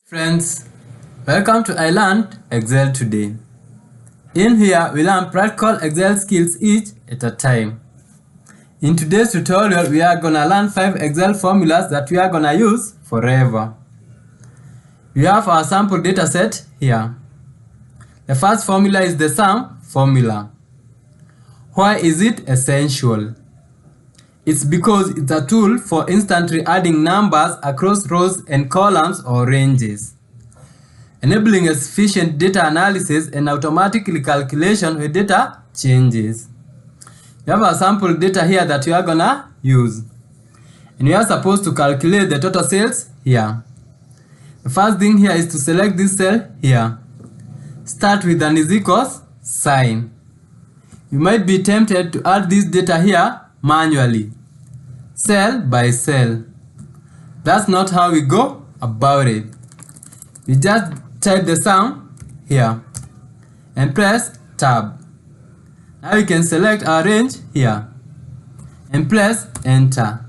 Friends, welcome to I Learned Excel today. In here, we learn practical Excel skills each at a time. In today's tutorial, we are gonna learn 5 Excel formulas that we are gonna use forever. We have our sample data set here. The first formula is the sum formula. Why is it essential? It's because it's a tool for instantly adding numbers across rows and columns or ranges, enabling efficient data analysis and automatically calculation when data changes. You have a sample data here that you are gonna use, and you are supposed to calculate the total sales here. The first thing here is to select this cell here. Start with an is equals sign. You might be tempted to add this data here manually, cell by cell. That's not how we go about it. We just type the sum here and press tab. Now we can select our range here and press enter.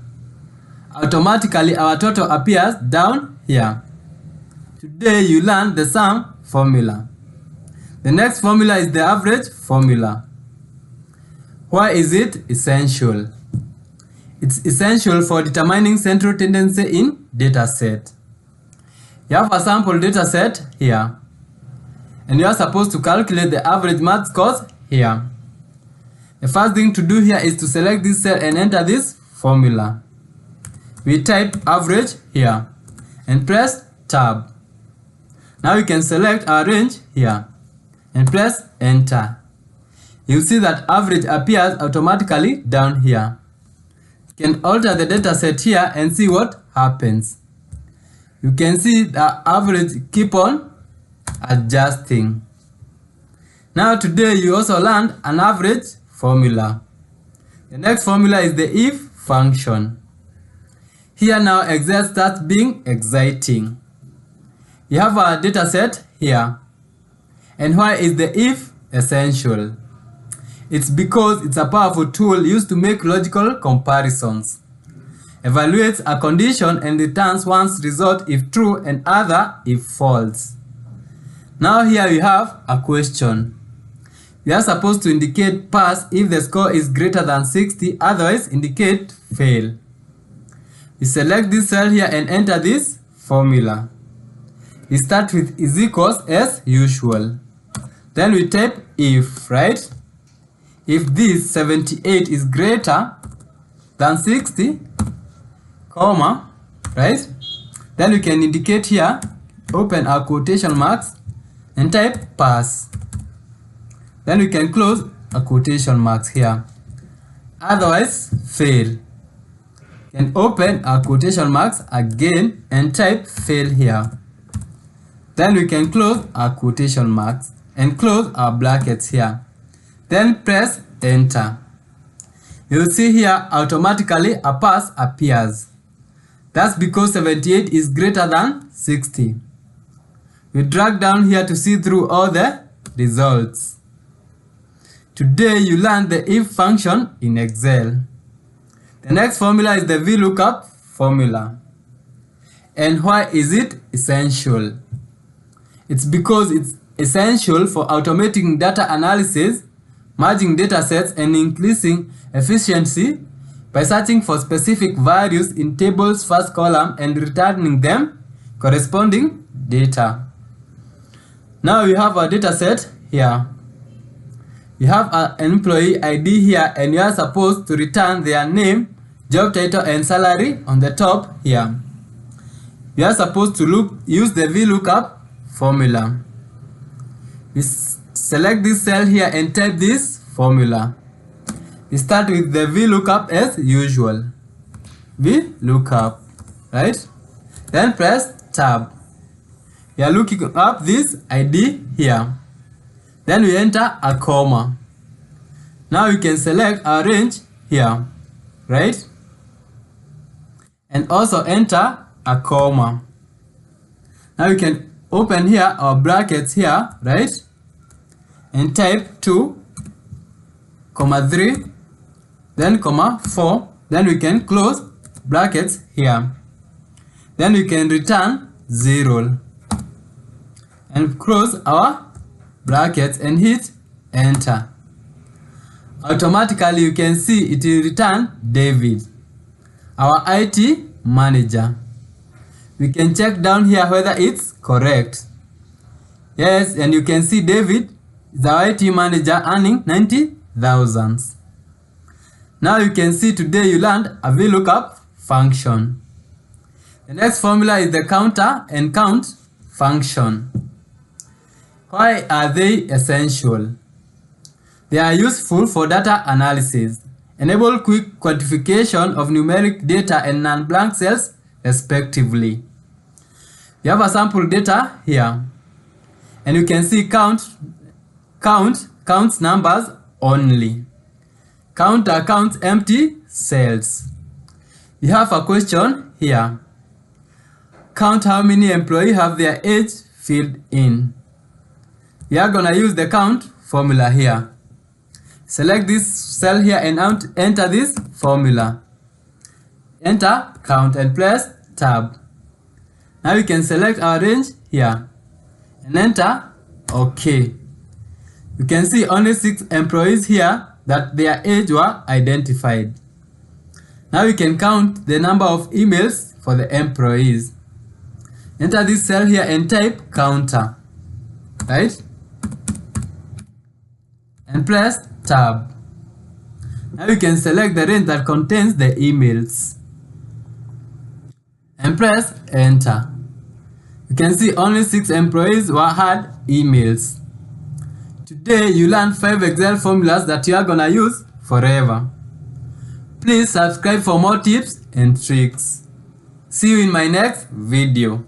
Automatically our total appears down here. Today you learn the sum formula. The next formula is the average formula. Why is it essential? It's essential for determining central tendency in data set. You have a sample data set here, and you are supposed to calculate the average math scores here. The first thing to do here is to select this cell and enter this formula. We type average here and press tab. Now we can select our range here and press enter. You see that average appears automatically down here. You can alter the data set here and see what happens. You can see the average keep on adjusting. Now today you also learned an average formula. The next formula is the if function. Here now Excel starts being exciting. You have our data set here. And why is the if essential? It's because it's a powerful tool used to make logical comparisons, evaluates a condition and returns one's result if true and other if false. Now here we have a question. We are supposed to indicate pass if the score is greater than 60, otherwise indicate fail. We select this cell here and enter this formula. We start with is equals as usual. Then we type if, right? If this 78 is greater than 60, comma, right? Then we can indicate here, open our quotation marks and type pass. Then we can close our quotation marks here. Otherwise, fail. And open our quotation marks again and type fail here. Then we can close our quotation marks and close our brackets here. Then press enter. You will see here automatically a pass appears. That's because 78 is greater than 60. We drag down here to see through all the results. Today you learned the if function in Excel. The next formula is the VLOOKUP formula. And why is it essential? It's because it's essential for automating data analysis, merging data sets and increasing efficiency by searching for specific values in tables first column and returning them corresponding data. Now we have our data set here. We have an employee ID here and we are supposed to return their name, job title and salary on the top here. We are supposed to use the VLOOKUP formula. We select this cell here and type this formula. We start with the VLOOKUP as usual. VLOOKUP, right? Then press tab. We are looking up this ID here. Then we enter a comma. Now we can select our range here, right? And also enter a comma. Now we can open here our brackets here, right? And type 2, comma 3, then comma 4. Then we can close brackets here. Then we can return 0. and close our brackets and hit enter. Automatically you can see it will return David, our IT manager. We can check down here whether it's correct. Yes, and you can see David is our IT manager earning 90,000. Now you can see today you learned a VLOOKUP function. The next formula is the counter and count function. Why are they essential? They are useful for data analysis, enable quick quantification of numeric data and non-blank cells respectively. You have a sample data here, and you can see counts numbers only. Counter counts empty cells. You have a question here. Count how many employees have their age filled in. We are gonna use the count formula here. Select this cell here and enter this formula. Enter count and press tab. Now we can select our range here and enter OK. You can see only 6 employees here that their age were identified. Now we can count the number of emails for the employees. Enter this cell here and type counter, right? And press tab. Now you can select the range that contains the emails and press enter. You can see only 6 employees had emails. Today you learned 5 Excel formulas that you are gonna use forever. Please subscribe for more tips and tricks. See you in my next video.